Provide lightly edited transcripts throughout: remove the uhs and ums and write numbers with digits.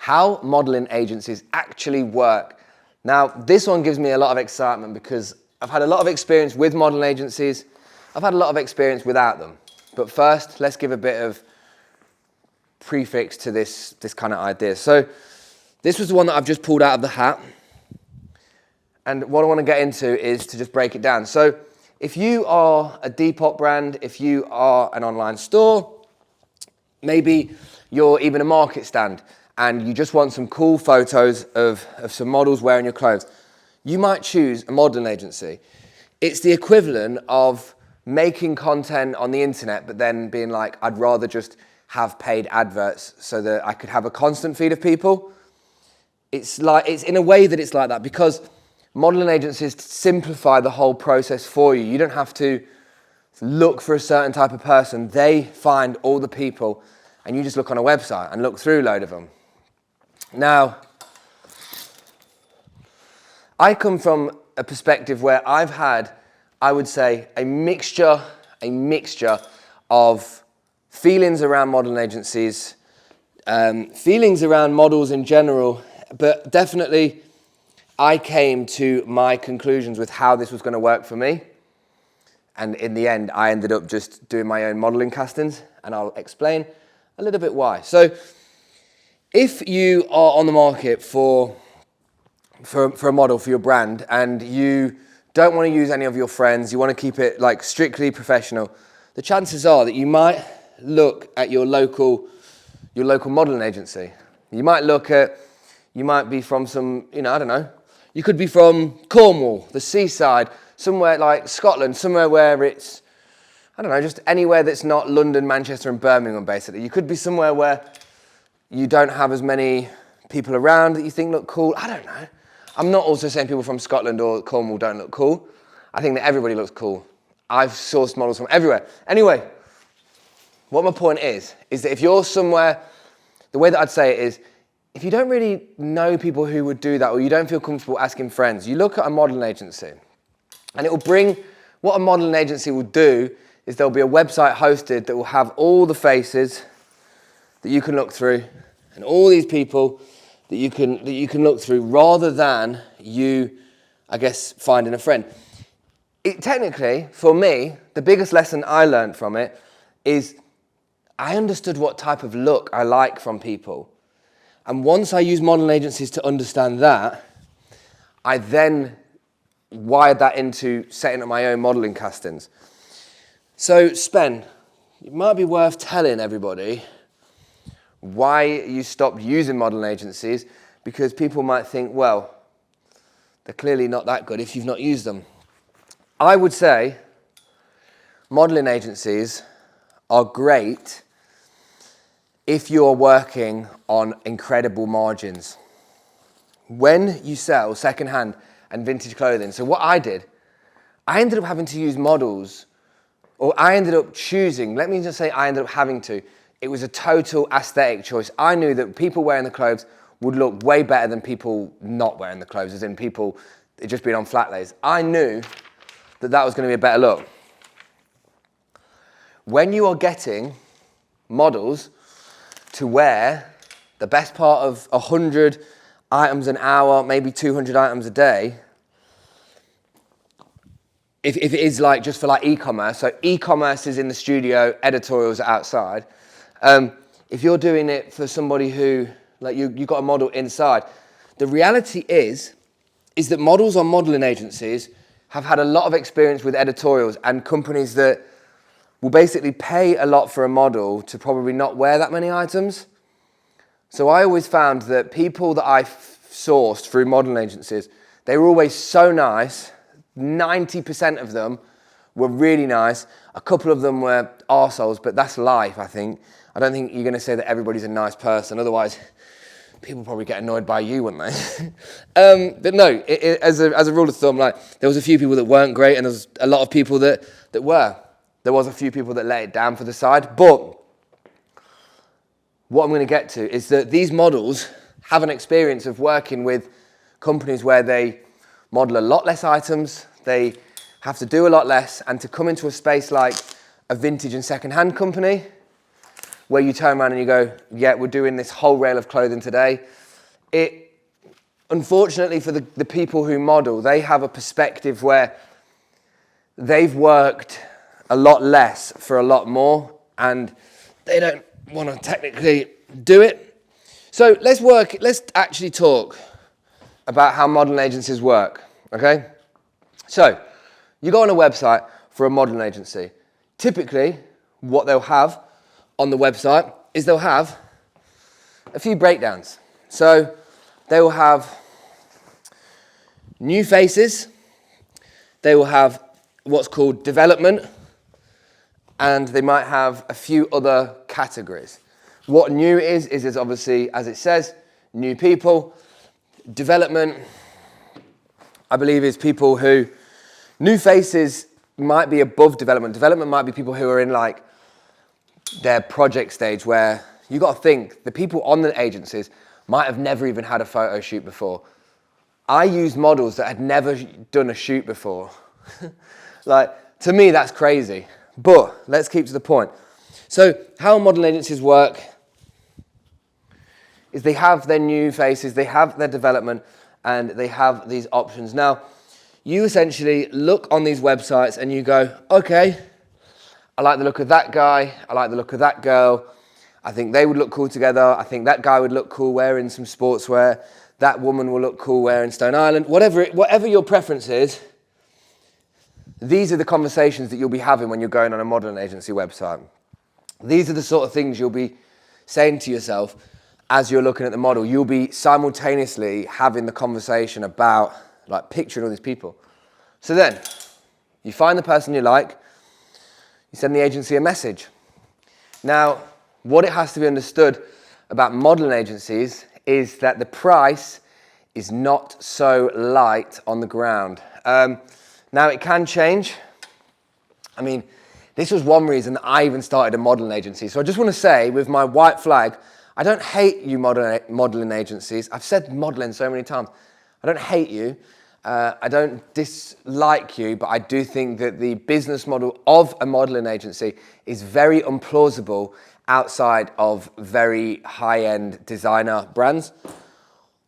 how modeling agencies actually work. Now, this one gives me a lot of excitement because I've had a lot of experience with modeling agencies. I've had a lot of experience without them. But first, let's give a bit of prefix to this kind of idea. So this was the one that I've just pulled out of the hat. And what I want to get into is to just break it down. So if you are a Depop brand, if you are an online store, maybe you're even a market stand and you just want some cool photos of some models wearing your clothes, you might choose a modeling agency. It's the equivalent of making content on the internet, but then being like, I'd rather just have paid adverts so that I could have a constant feed of people. It's in a way that it's like that because modeling agencies simplify the whole process for you. You don't have to look for a certain type of person. They find all the people and you just look on a website and look through a load of them. Now, I come from a perspective where I've had, I would say, a mixture of feelings around modeling agencies, feelings around models in general, but definitely I came to my conclusions with how this was going to work for me. And in the end, I ended up just doing my own modeling castings, and I'll explain a little bit why. So if you are on the market for a model for your brand and you don't want to use any of your friends, you want to keep it like strictly professional, the chances are that you might look at your local modeling agency. You might be from some, I don't know, you could be from Cornwall, the seaside, somewhere like Scotland, somewhere where it's, I don't know, just anywhere that's not London, Manchester and Birmingham basically. You could be somewhere where you don't have as many people around that you think look cool. I don't know. I'm not also saying people from Scotland or Cornwall don't look cool. I think that everybody looks cool. I've sourced models from everywhere. Anyway, what my point is that if you're somewhere, the way that I'd say it is, if you don't really know people who would do that or you don't feel comfortable asking friends, you look at a modeling agency and it will bring, what a modeling agency will do is there'll be a website hosted that will have all the faces that you can look through and all these people that you can look through rather than you, I guess, finding a friend. Technically, for me, the biggest lesson I learned from it is I understood what type of look I like from people. And once I used modeling agencies to understand that, I then wired that into setting up my own modeling castings. So, Spen, it might be worth telling everybody why you stopped using modeling agencies, because people might think, well, they're clearly not that good if you've not used them. I would say modeling agencies are great if you're working on incredible margins. When you sell secondhand and vintage clothing, so what I did, I ended up having to use models, or I ended up choosing, let me just say I ended up having to. It was a total aesthetic choice. I knew that people wearing the clothes would look way better than people not wearing the clothes, as in people just being on flat lays. I knew that that was going to be a better look. When you are getting models to wear the best part of 100 items an hour, maybe 200 items a day, if it is like just for like e-commerce, so e-commerce is in the studio, editorials are outside. If you're doing it for somebody who, like you've got a model inside, the reality is that models on modeling agencies have had a lot of experience with editorials and companies that will basically pay a lot for a model to probably not wear that many items. So I always found that people that I sourced through modeling agencies, they were always so nice. 90% of them were really nice. A couple of them were arseholes, but that's life, I think. I don't think you're going to say that everybody's a nice person. Otherwise, people probably get annoyed by you, wouldn't they? But no, as a rule of thumb, like there was a few people that weren't great, and there was a lot of people that were. There was a few people that let it down for the side. But what I'm going to get to is that these models have an experience of working with companies where they model a lot less items, they have to do a lot less, and to come into a space like a vintage and second-hand company where you turn around and you go, yeah, we're doing this whole rail of clothing today. Unfortunately for the people who model, they have a perspective where they've worked a lot less for a lot more, and they don't want to technically do it. So let's actually talk about how modeling agencies work, okay? So you go on a website for a modeling agency. Typically, what they'll have on the website is they'll have a few breakdowns. So they will have new faces, they will have what's called development, and they might have a few other categories. What new is obviously, as it says, new people. Development, I believe, is people who, new faces might be above development. Development might be people who are in like their project stage, where you got to think the people on the agencies might have never even had a photo shoot before. I used models that had never done a shoot before. Like, to me, that's crazy. But let's keep to the point. So how modeling agencies work is they have their new faces, they have their development, and they have these options. Now, you essentially look on these websites and you go, okay, I like the look of that guy, I like the look of that girl, I think they would look cool together, I think that guy would look cool wearing some sportswear, that woman will look cool wearing Stone Island, whatever your preference is, these are the conversations that you'll be having when you're going on a modeling agency website. These are the sort of things you'll be saying to yourself as you're looking at the model. You'll be simultaneously having the conversation about, like, picturing all these people. So then, you find the person you like, you send the agency a message. Now, what it has to be understood about modeling agencies is that the price is not so light on the ground. Now, it can change. I mean, this was one reason that I even started a modeling agency. So I just want to say, with my white flag, I don't hate you modeling agencies. I've said modeling so many times. I don't hate you. I don't dislike you, but I do think that the business model of a modeling agency is very implausible outside of very high-end designer brands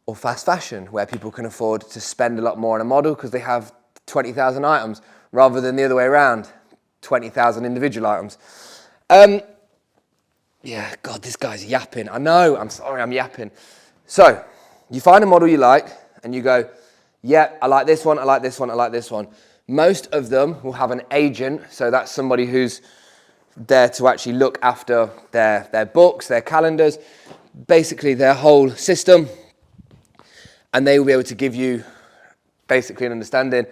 or fast fashion, where people can afford to spend a lot more on a model because they have 20,000 items rather than the other way around, 20,000 individual items. Yeah, God, this guy's yapping. I know, I'm sorry, I'm yapping. So, you find a model you like, and you go, yeah, I like this one, I like this one, I like this one. Most of them will have an agent, so that's somebody who's there to actually look after their books, their calendars, basically their whole system, and they will be able to give you basically an understanding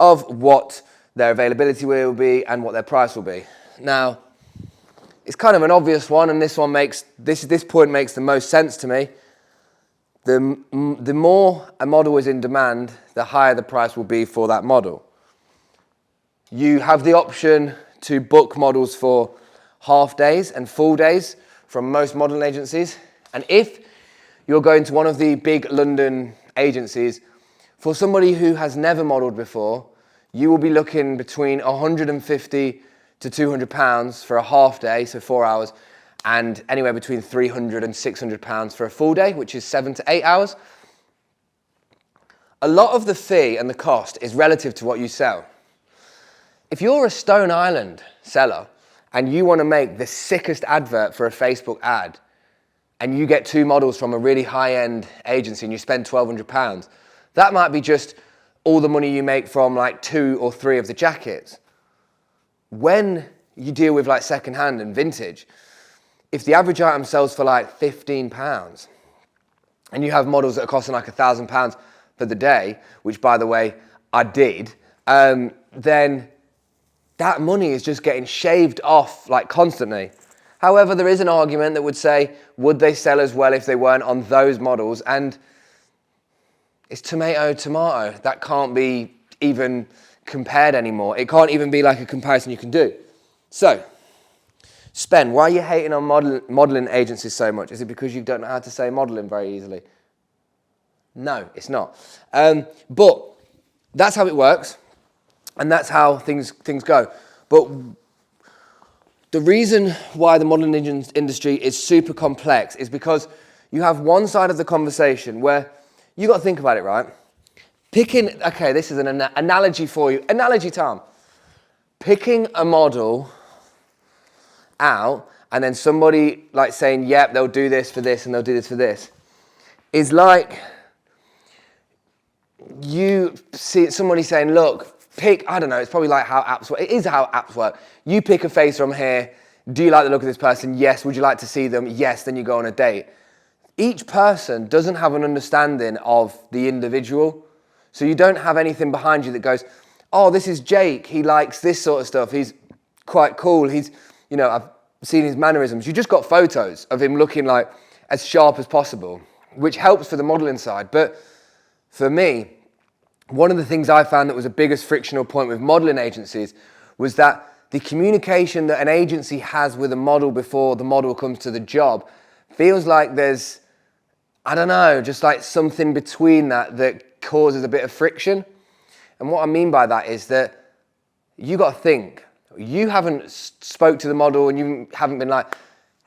of what their availability will be and what their price will be. Now, it's kind of an obvious one, and this point makes the most sense to me. The more a model is in demand, the higher the price will be for that model. You have the option to book models for half days and full days from most modeling agencies. And if you're going to one of the big London agencies, for somebody who has never modeled before, you will be looking between 150 to 200 pounds for a half day, so 4 hours, and anywhere between 300 and 600 pounds for a full day, which is 7 to 8 hours. A lot of the fee and the cost is relative to what you sell. If you're a Stone Island seller and you want to make the sickest advert for a Facebook ad, and you get 2 models from a really high-end agency and you spend £1,200, that might be just all the money you make from like 2 or 3 of the jackets. When you deal with like second-hand and vintage, if the average item sells for like £15 and you have models that are costing like £1,000 for the day, which by the way, I did, then that money is just getting shaved off like constantly. However, there is an argument that would say, would they sell as well if they weren't on those models? And it's tomato, tomato. That can't be even compared anymore. It can't even be like a comparison you can do. So, Spen, why are you hating on modeling agencies so much? Is it because you don't know how to say modeling very easily? No, it's not. But that's how it works, and that's how things go. But The reason why the modeling industry is super complex is because you have one side of the conversation where you got to think about it, right? Okay, this is an analogy for you. Analogy time. Picking a model out and then somebody like saying, yep, they'll do this for this and they'll do this for this, is like you see somebody saying, look, pick, I don't know, it's probably like how apps work. It is how apps work. You pick a face from here. Do you like the look of this person? Yes. Would you like to see them? Yes. Then you go on a date. Each person doesn't have an understanding of the individual. So you don't have anything behind you that goes, oh, this is Jake. He likes this sort of stuff. He's quite cool. He's, I've seen his mannerisms. You just got photos of him looking like as sharp as possible, which helps for the modeling side. But for me, one of the things I found that was the biggest frictional point with modeling agencies was that the communication that an agency has with a model before the model comes to the job feels like there's, I don't know, just like something between that causes a bit of friction. And what I mean by that is that you got to think. You haven't spoke to the model and you haven't been like,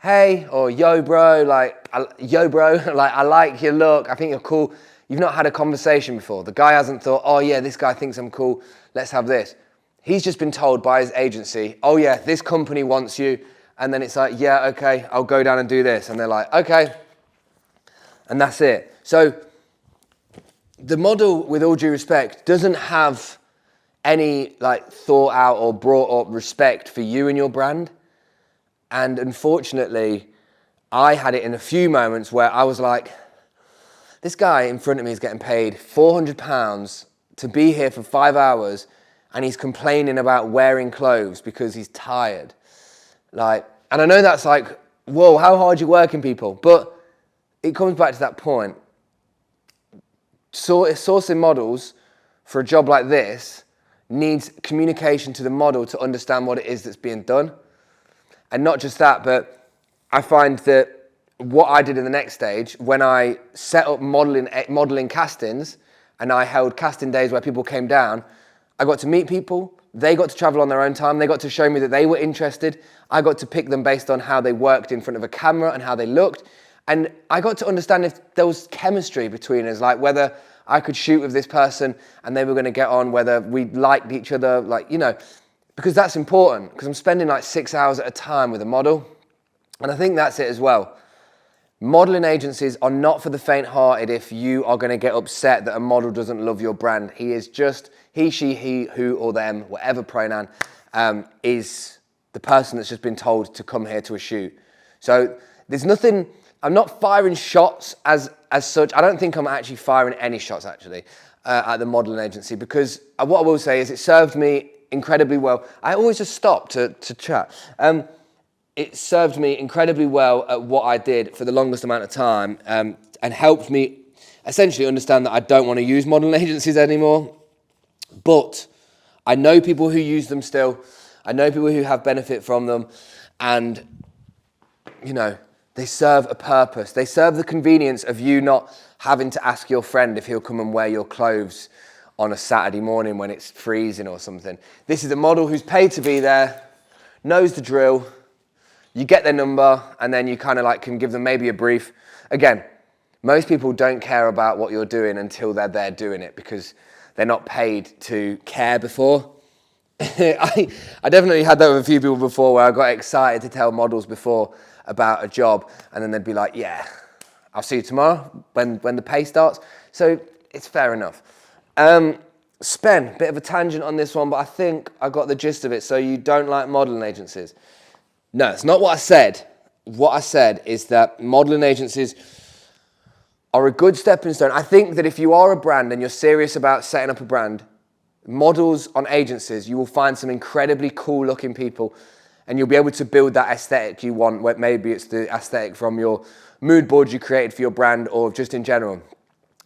hey, or yo bro, like I like your look, I think you're cool. You've not had a conversation before. The guy hasn't thought, oh yeah, this guy thinks I'm cool, let's have this. He's just been told by his agency, oh yeah, this company wants you. And then it's like, yeah, okay, I'll go down and do this. And they're like, okay. And that's it. So the model, with all due respect, doesn't have any like thought out or brought up respect for you and your brand. And unfortunately, I had it in a few moments where I was like, this guy in front of me is getting paid £400 to be here for 5 hours and he's complaining about wearing clothes because he's tired. And I know that's like, whoa, how hard you working, people? But it comes back to that point. Sourcing models for a job like this needs communication to the model to understand what it is that's being done. And not just that, but I find that what I did in the next stage, when I set up modeling castings and I held casting days where people came down, I got to meet people, they got to travel on their own time, they got to show me that they were interested, I got to pick them based on how they worked in front of a camera and how they looked, and I got to understand if there was chemistry between us, like whether I could shoot with this person and they were going to get on, whether we liked each other, because that's important, because I'm spending like 6 hours at a time with a model, and I think that's it as well. Modeling agencies are not for the faint-hearted if you are going to get upset that a model doesn't love your brand. He is just, he, she, he, who, or them, whatever pronoun, is the person that's just been told to come here to a shoot. So there's nothing, I'm not firing shots as such. I don't think I'm actually firing any shots, actually, at the modeling agency, because what I will say is it served me incredibly well. I always just stop to chat. It served me incredibly well at what I did for the longest amount of time, and helped me essentially understand that I don't want to use modeling agencies anymore. But I know people who use them still. I know people who have benefit from them, and they serve a purpose. They serve the convenience of you not having to ask your friend if he'll come and wear your clothes on a Saturday morning when it's freezing or something. This is a model who's paid to be there, knows the drill. You get their number and then you kind of can give them maybe a brief. Again, most people don't care about what you're doing until they're there doing it because they're not paid to care before. I definitely had that with a few people before where I got excited to tell models before about a job and then they'd be like, yeah, I'll see you tomorrow when the pay starts. So it's fair enough. Bit of a tangent on this one, but I think I got the gist of it. So you don't like modeling agencies? No, it's not what I said. What I said is that modeling agencies are a good stepping stone. I think that if you are a brand and you're serious about setting up a brand, models on agencies, you will find some incredibly cool looking people and you'll be able to build that aesthetic you want, where maybe it's the aesthetic from your mood boards you created for your brand or just in general.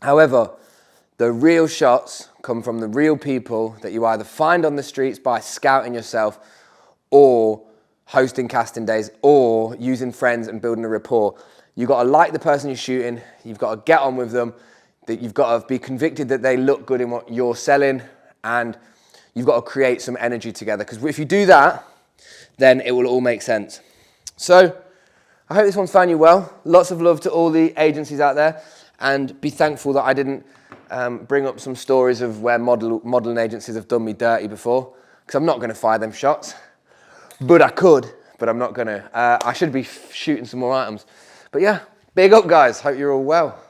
However, the real shots come from the real people that you either find on the streets by scouting yourself or hosting casting days or using friends and building a rapport. You've got to like the person you're shooting, you've got to get on with them, that you've got to be convicted that they look good in what you're selling, and you've got to create some energy together. Because if you do that, then it will all make sense. So I hope this one's found you well. Lots of love to all the agencies out there, and be thankful that I didn't bring up some stories of where modelling agencies have done me dirty before, because I'm not going to fire them shots. But I could, but I'm not going to. I should be shooting some more items. But yeah, big up guys. Hope you're all well.